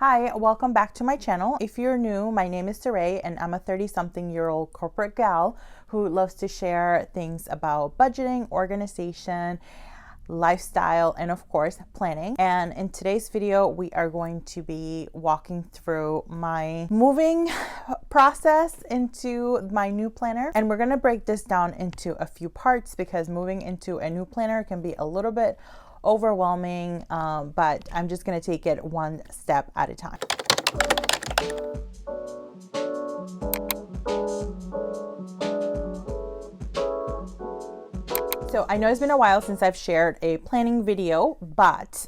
Hi, welcome back to my channel. If you're new, my name is Erin and I'm a 30-something-year-old corporate gal who loves to share things about budgeting, organization, lifestyle, and of course, planning. And in today's video, we are going to be walking through my moving process into my new planner. And we're going to break this down into a few parts because moving into a new planner can be a little bit overwhelming, but I'm just going to take it one step at a time. So I know it's been a while since I've shared a planning video, but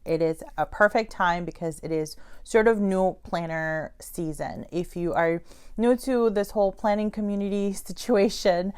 it is a perfect time because it is sort of new planner season. If you are new to this whole planning community situation,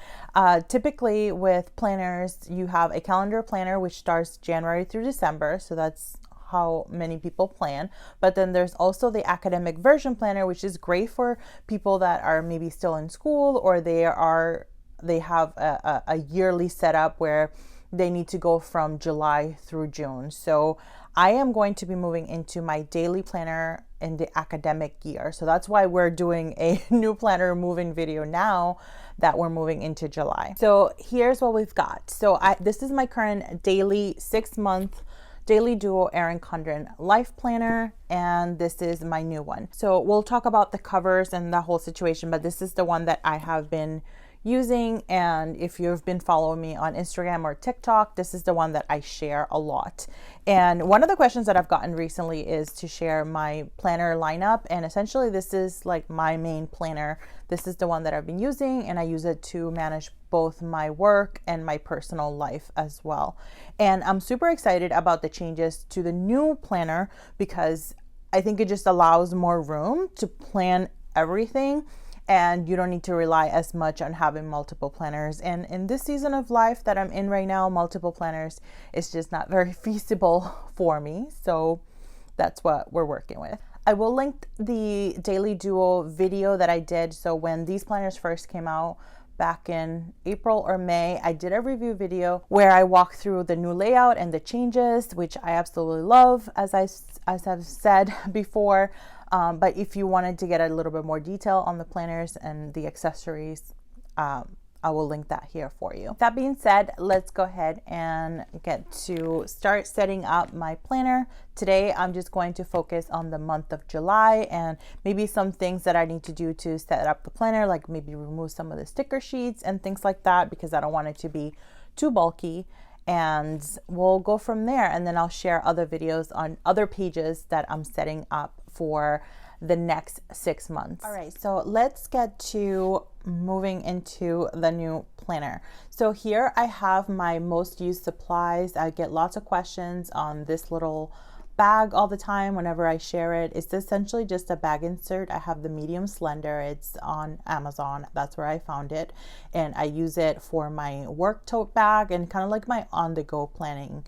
typically with planners, you have a calendar planner which starts January through December. So that's how many people plan. But then there's also the academic version planner, which is great for people that are maybe still in school or they have a yearly setup where they need to go from July through June. So I am going to be moving into my daily planner in the academic year. So that's why we're doing a new planner moving video now that we're moving into July. So here's what we've got. So this is my current daily 6-month daily duo Erin Condren life planner, and this is my new one. So we'll talk about the covers and the whole situation, but this is the one that I have been using, and if you've been following me on Instagram or TikTok, this is the one that I share a lot. And one of the questions that I've gotten recently is to share my planner lineup, and essentially this is like my main planner. This is the one that I've been using, and I use it to manage both my work and my personal life as well. And I'm super excited about the changes to the new planner because I think it just allows more room to plan everything, and you don't need to rely as much on having multiple planners. And in this season of life that I'm in right now, multiple planners is just not very feasible for me. So that's what we're working with. I will link the Daily Duo video that I did. So when these planners first came out back in April or May, I did a review video where I walked through the new layout and the changes, which I absolutely love, as I've said before. But if you wanted to get a little bit more detail on the planners and the accessories, I will link that here for you. That being said, let's go ahead and get to start setting up my planner. Today, I'm just going to focus on the month of July and maybe some things that I need to do to set up the planner, like maybe remove some of the sticker sheets and things like that, because I don't want it to be too bulky. And we'll go from there, and then I'll share other videos on other pages that I'm setting up for the next 6 months. All right, so let's get to moving into the new planner. So here I have my most used supplies. I get lots of questions on this little bag all the time whenever I share it. It's essentially just a bag insert. I have the medium slender. It's on Amazon. That's where I found it. And I use it for my work tote bag and kind of like my on-the-go planning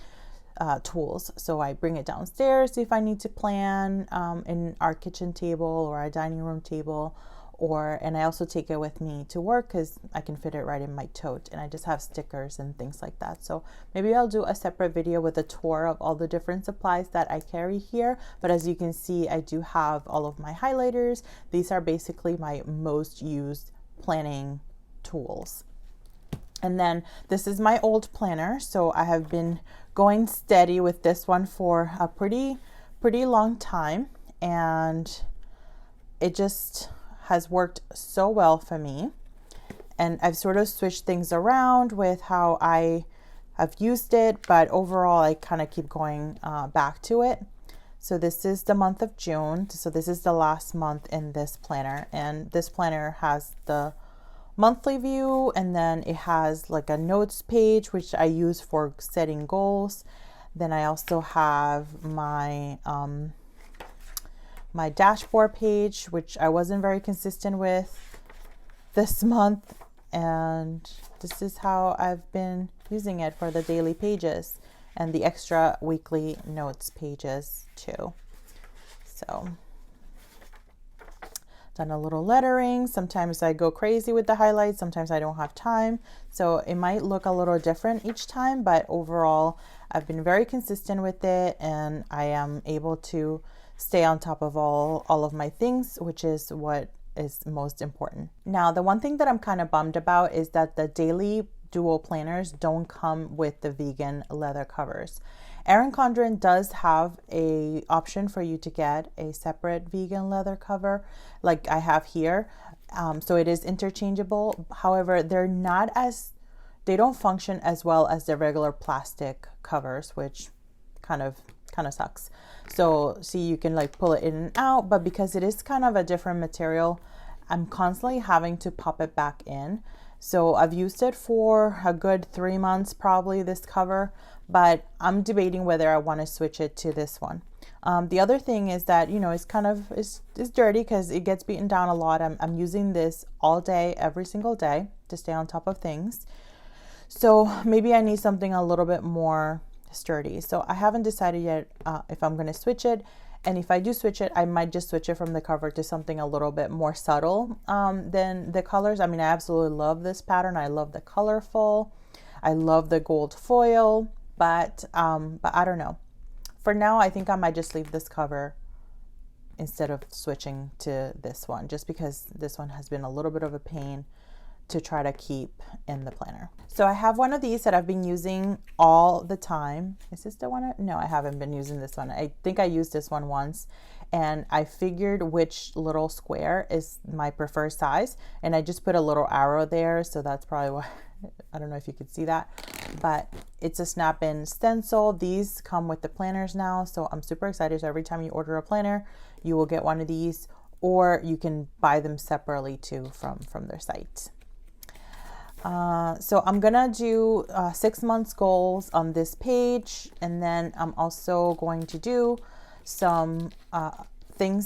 tools. So I bring it downstairs if I need to plan in our kitchen table or our dining room table, and I also take it with me to work because I can fit it right in my tote, and I just have stickers and things like that. So maybe I'll do a separate video with a tour of all the different supplies that I carry here. But as you can see, I do have all of my highlighters. These are basically my most used planning tools. And then this is my old planner. So I have been going steady with this one for a pretty long time, and it just has worked so well for me. And I've sort of switched things around with how I have used it, but overall I kind of keep going back to it. So this is the month of June. So this is the last month in this planner, and this planner has the monthly view, and then it has like a notes page which I use for setting goals. Then I also have my my dashboard page, which I wasn't very consistent with this month, and this is how I've been using it for the daily pages and the extra weekly notes pages too. So done a little lettering. Sometimes I go crazy with the highlights, sometimes I don't have time, so it might look a little different each time, but overall I've been very consistent with it, and I am able to stay on top of all of my things, which is what is most important. Now, the one thing that I'm kind of bummed about is that the daily dual planners don't come with the vegan leather covers. Erin Condren does have a option for you to get a separate vegan leather cover like I have here. So it is interchangeable. However, they don't function as well as the regular plastic covers, which kind of sucks. So see, you can like pull it in and out, but because it is kind of a different material, I'm constantly having to pop it back in. So I've used it for a good 3 months, probably, this cover, but I'm debating whether I want to switch it to this one. The other thing is that, you know, it's dirty because it gets beaten down a lot. I'm using this all day, every single day, to stay on top of things. So maybe I need something a little bit more sturdy. So I haven't decided yet if I'm going to switch it. And if I do switch it, I might just switch it from the cover to something a little bit more subtle than the colors. I mean, I absolutely love this pattern. I love the colorful. I love the gold foil, but I don't know. For now, I think I might just leave this cover instead of switching to this one, just because this one has been a little bit of a pain to try to keep in the planner. So I have one of these that I've been using all the time. Is this the one? No, I haven't been using this one. I think I used this one once, and I figured which little square is my preferred size, and I just put a little arrow there, so that's probably why. I don't know if you could see that, but it's a snap-in stencil. These come with the planners now, so I'm super excited. So every time you order a planner, you will get one of these, or you can buy them separately too from their site. So I'm gonna do 6 months goals on this page, and then I'm also going to do some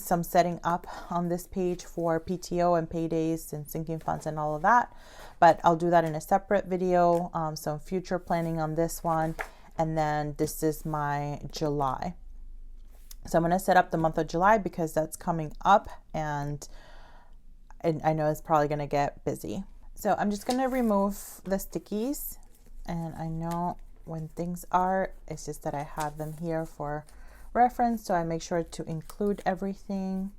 some setting up on this page for PTO and paydays and sinking funds and all of that, but I'll do that in a separate video. Some future planning on this one, and then this is my July. So I'm going to set up the month of July because that's coming up, and I know it's probably going to get busy. So I'm just going to remove the stickies, and I know when things are, it's just that I have them here for reference, so I make sure to include everything.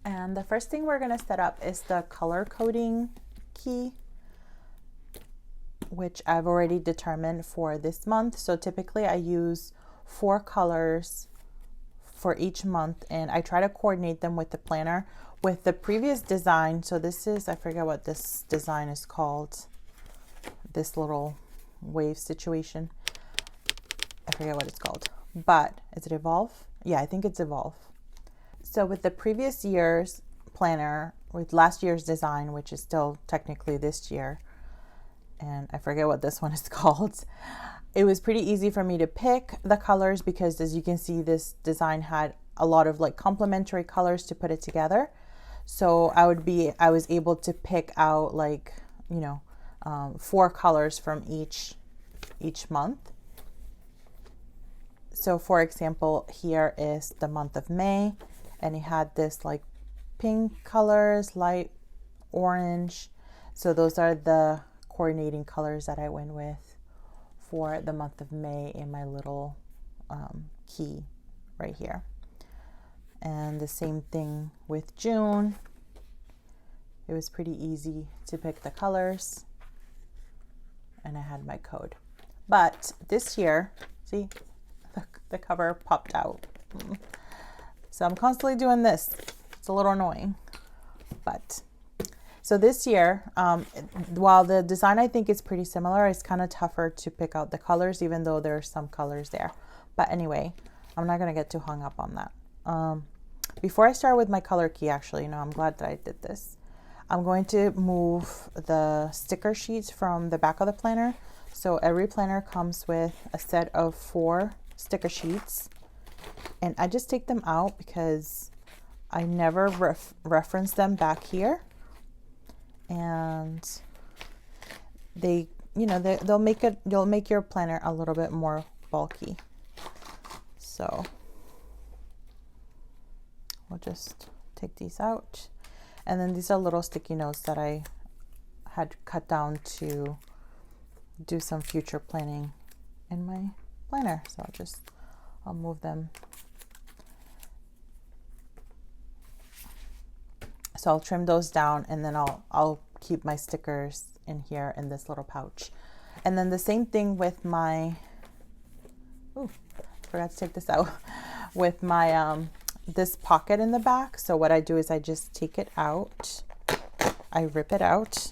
And the first thing we're going to set up is the color coding key, which I've already determined for this month. So typically I use 4 colors for each month, and I try to coordinate them with the planner. With the previous design, so this is, I forget what this design is called, this little wave situation. I forget what it's called, but is it Evolve? Yeah, I think it's Evolve. So with the previous year's planner, with last year's design, which is still technically this year, and I forget what this one is called, it was pretty easy for me to pick the colors because, as you can see, this design had a lot of like complementary colors to put it together. So I was able to pick out, like, you know, 4 colors from each month. So for example, here is the month of May, and it had this like pink colors, light orange. So those are the coordinating colors that I went with for the month of May in my little key right here. And the same thing with June. It was pretty easy to pick the colors, and I had my code. But this year, see, the cover popped out. So I'm constantly doing this. It's a little annoying, but so this year, while the design I think is pretty similar, it's kind of tougher to pick out the colors, even though there are some colors there. But anyway, I'm not going to get too hung up on that. Before I start with my color key, actually, you know, I'm glad that I did this. I'm going to move the sticker sheets from the back of the planner. So every planner comes with a set of 4 sticker sheets, and I just take them out because I never reference them back here, and they, you know, they'll make your planner a little bit more bulky. So we'll just take these out, and then these are little sticky notes that I had cut down to do some future planning in my planner. So I'll move them. So I'll trim those down, and then I'll keep my stickers in here in this little pouch. And then the same thing with my, ooh, forgot to take this out, with my this pocket in the back. So what I do is I just take it out, I rip it out.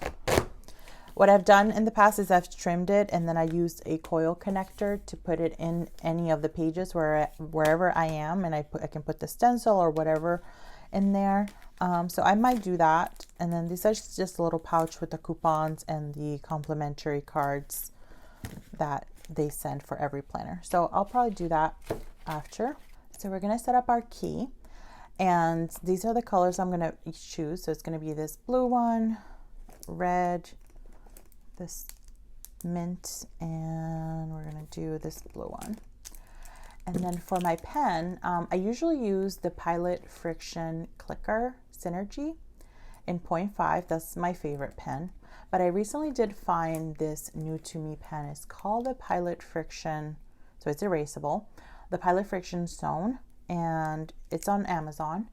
What I've done in the past is I've trimmed it, and then I used a coil connector to put it in any of the pages wherever I am, and I can put the stencil or whatever in there. So I might do that. And then this is just a little pouch with the coupons and the complimentary cards that they send for every planner. So I'll probably do that after. So we're gonna set up our key, and these are the colors I'm gonna choose. So it's gonna be this blue one, red, this mint, and we're gonna do this blue one. And then for my pen, I usually use the Pilot Friction Clicker Synergy in 0.5. That's my favorite pen. But I recently did find this new to me pen. It's called the Pilot Friction, so it's erasable, the Pilot Friction Zone, and it's on Amazon.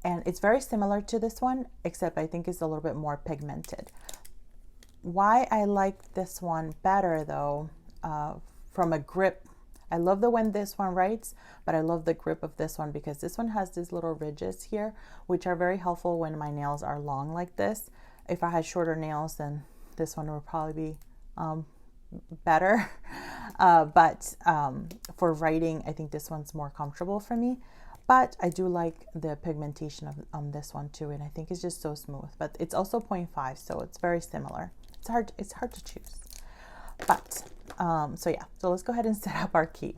And it's very similar to this one, except I think it's a little bit more pigmented. Why I like this one better though, from a grip, I love the when this one writes, but I love the grip of this one because this one has these little ridges here, which are very helpful when my nails are long like this. If I had shorter nails, then this one would probably be better. But for writing, I think this one's more comfortable for me. But I do like the pigmentation on this one too, and I think it's just so smooth. But it's also 0.5, so it's very similar. It's hard to choose. But so yeah, so let's go ahead and set up our key.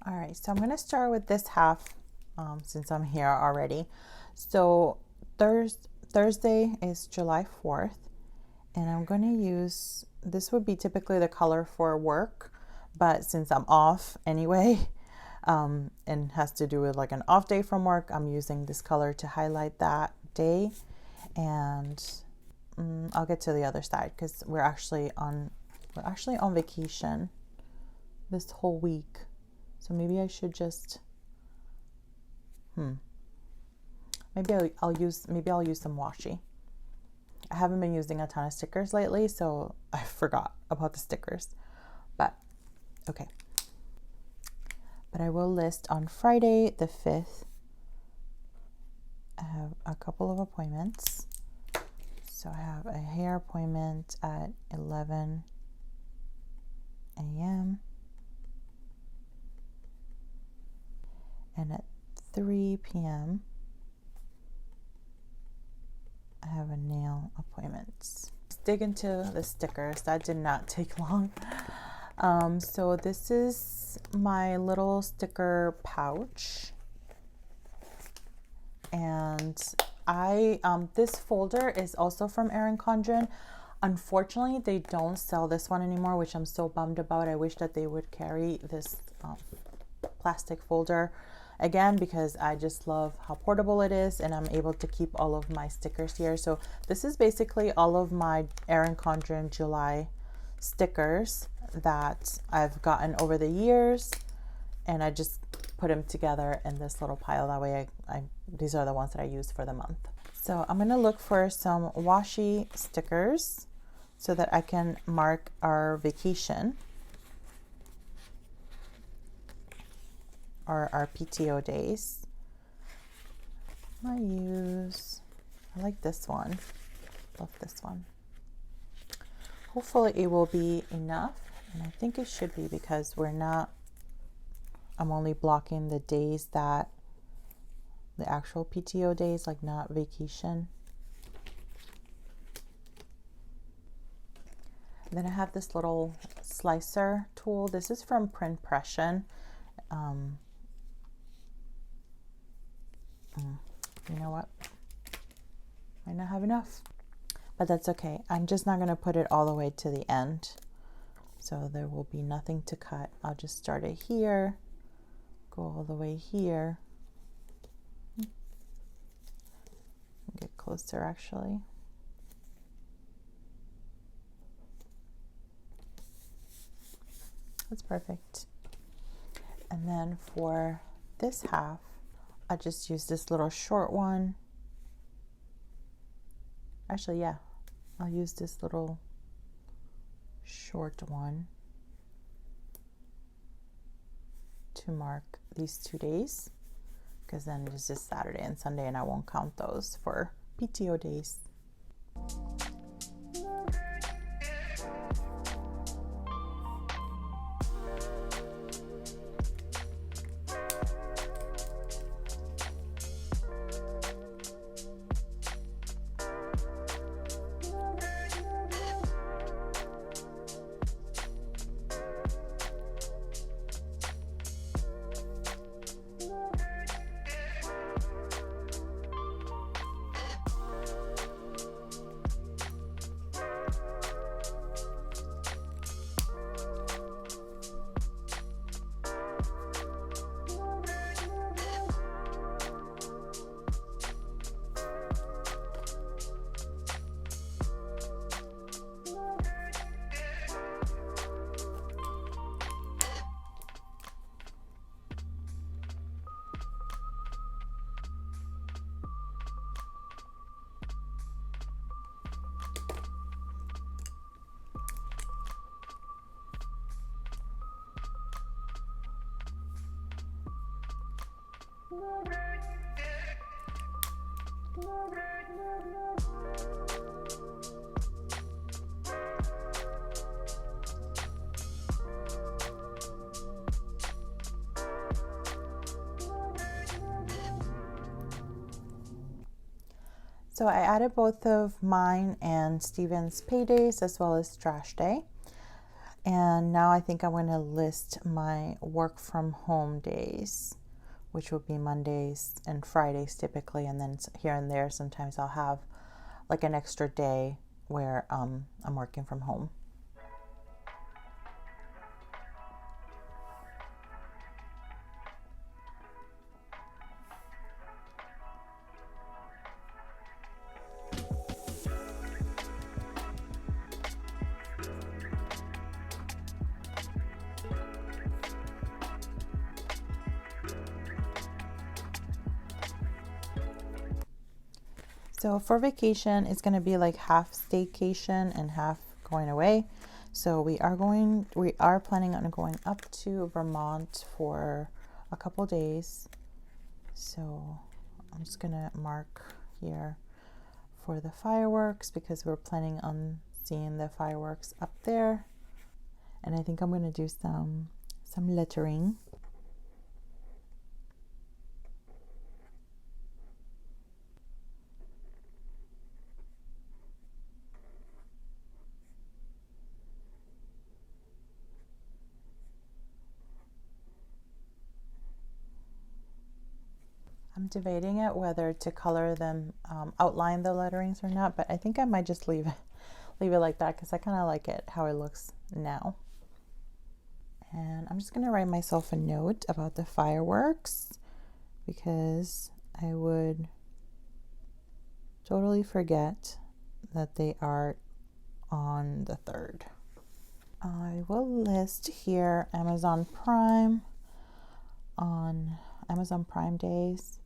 All right, so I'm going to start with this half since I'm here already. So Thursday is July 4th, and I'm going to use, this would be typically the color for work, but since I'm off anyway, and has to do with like an off day from work, I'm using this color to highlight that day. And I'll get to the other side because we're actually on vacation this whole week. So maybe I should just, maybe I'll use some washi. I haven't been using a ton of stickers lately, so I forgot about the stickers, but okay. But I will list on Friday the 5th. I have a couple of appointments. So I have a hair appointment at 11 a.m. and at 3 p.m. I have a nail appointment. Let's dig into the stickers. That did not take long. So this is my little sticker pouch. And this folder is also from Erin Condren. Unfortunately, they don't sell this one anymore, which I'm so bummed about. I wish that they would carry this plastic folder again, because I just love how portable it is, and I'm able to keep all of my stickers here. So this is basically all of my Erin Condren July stickers that I've gotten over the years, and I just put them together in this little pile. That way these are the ones that I use for the month. So I'm going to look for some washi stickers so that I can mark our vacation or our PTO days. I like this one. Love this one. Hopefully it will be enough, and I think it should be because I'm only blocking the days that the actual PTO days, like not vacation. And then I have this little slicer tool. This is from Printpression. You know what? Might not have enough, but that's okay. I'm just not going to put it all the way to the end, so there will be nothing to cut. I'll just start it here, go all the way here. Get closer actually. That's perfect. And then for this half, I just use this little short one. Actually, yeah, I'll use this little short one to mark these 2 days, because then it's just Saturday and Sunday and I won't count those for PTO days. So I added both of mine and Steven's paydays as well as trash day. And now I think I'm going to list my work from home days, which will be Mondays and Fridays typically. And then here and there, sometimes I'll have like an extra day where I'm working from home. So for vacation, it's going to be like half staycation and half going away. So we are planning on going up to Vermont for a couple days. So I'm just going to mark here for the fireworks because we're planning on seeing the fireworks up there. And I think I'm going to do some lettering. I'm debating it whether to color them, outline the letterings or not, but I think I might just leave it like that because I kind of like it how it looks now. And I'm just going to write myself a note about the fireworks because I would totally forget that they are on the 3rd. I will list here Amazon Prime on Amazon Prime days.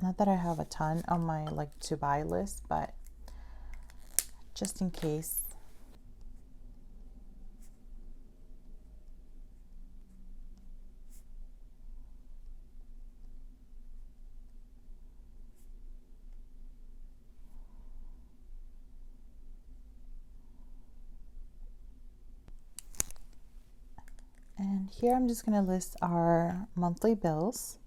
Not that I have a ton on my like to buy list, but just in case. And here I'm just going to list our monthly bills.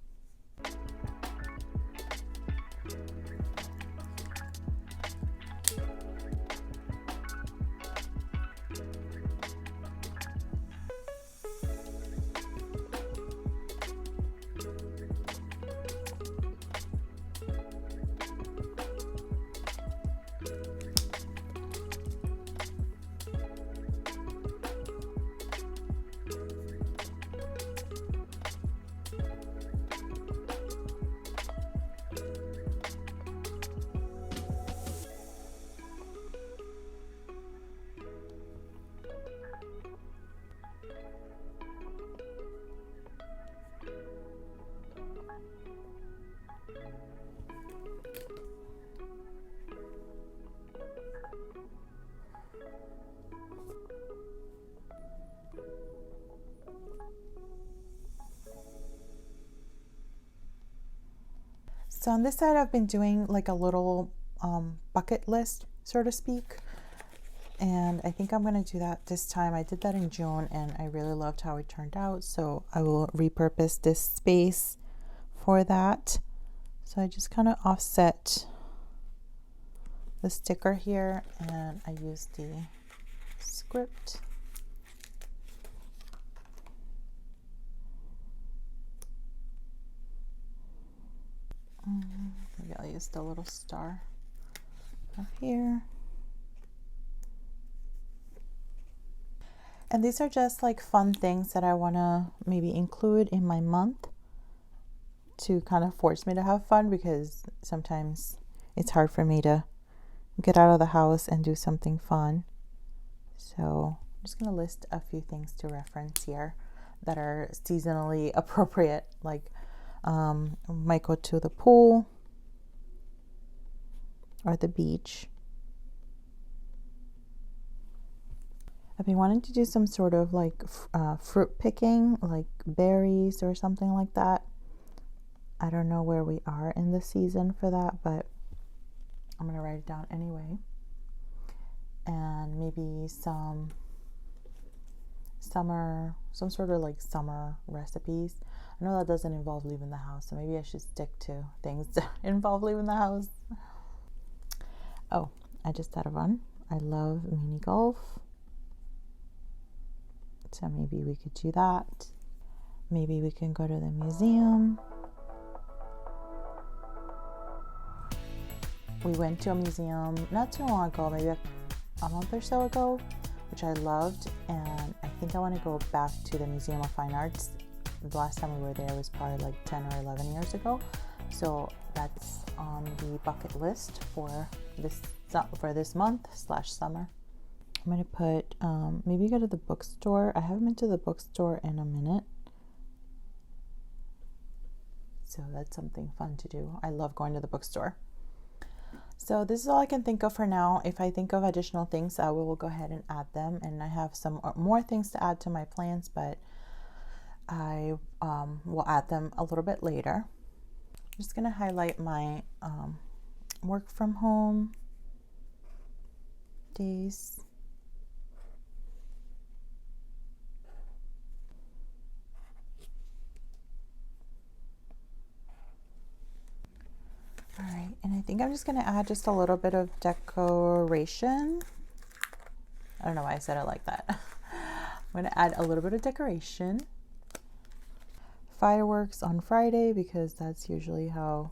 So on this side, I've been doing like a little bucket list, so to speak. And I think I'm going to do that this time. I did that in June and I really loved how it turned out. So I will repurpose this space for that. So I just kind of offset the sticker here and I use the script. Maybe I'll use the little star up here. And these are just like fun things that I want to maybe include in my month to kind of force me to have fun, because sometimes it's hard for me to get out of the house and do something fun. So I'm just going to list a few things to reference here that are seasonally appropriate, like might go to the pool or the beach. I've been wanting to do some sort of like fruit picking, like berries or something like that. I don't know where we are in the season for that, but I'm going to write it down anyway. And maybe some sort of like summer recipes. I know that doesn't involve leaving the house, so maybe I should stick to things that involve leaving the house. Oh, I just thought of one. I love mini golf. So maybe we could do that. Maybe we can go to the museum. We went to a museum not too long ago, maybe a month or so ago, which I loved, and I think I want to go back to the Museum of Fine Arts. The last time we were there was probably like 10 or 11 years ago, so that's on the bucket list for this month/summer. I'm going to put maybe go to the bookstore. I haven't been to the bookstore in a minute, so that's something fun to do. I love going to the bookstore. So this is all I can think of for now. If I think of additional things, I will go ahead and add them. And I have some more things to add to my plans, but I will add them a little bit later. I'm just going to highlight my work from home days. All right, and I think I'm just going to add just a little bit of decoration. I don't know why I said it like that. I'm going to add a little bit of decoration. Fireworks on Friday, because that's usually how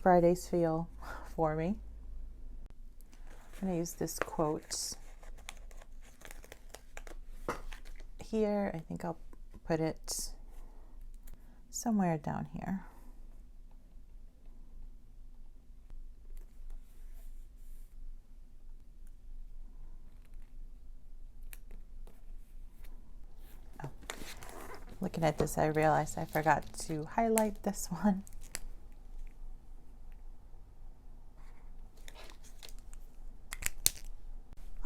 Fridays feel for me. I'm going to use this quote here. I think I'll put it somewhere down here. Looking at this, I realized I forgot to highlight this one.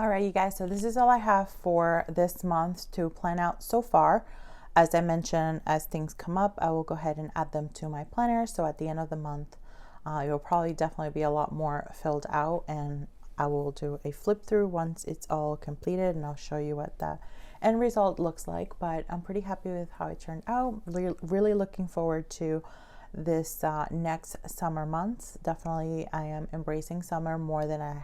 All right, you guys, so this is all I have for this month to plan out so far. As I mentioned, as things come up, I will go ahead and add them to my planner. So at the end of the month, it will probably definitely be a lot more filled out, and I will do a flip through once it's all completed, and I'll show you what the end result looks like. But I'm pretty happy with how it turned out. Really looking forward to this next summer months. Definitely, I am embracing summer more than I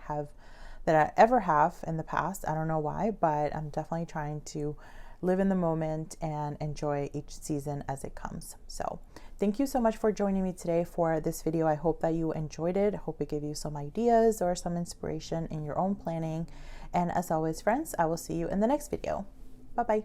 ever have in the past. I don't know why, but I'm definitely trying to live in the moment and enjoy each season as it comes. So thank you so much for joining me today for this video. I hope that you enjoyed it. I hope it gave you some ideas or some inspiration in your own planning. And as always, friends, I will see you in the next video. Bye-bye.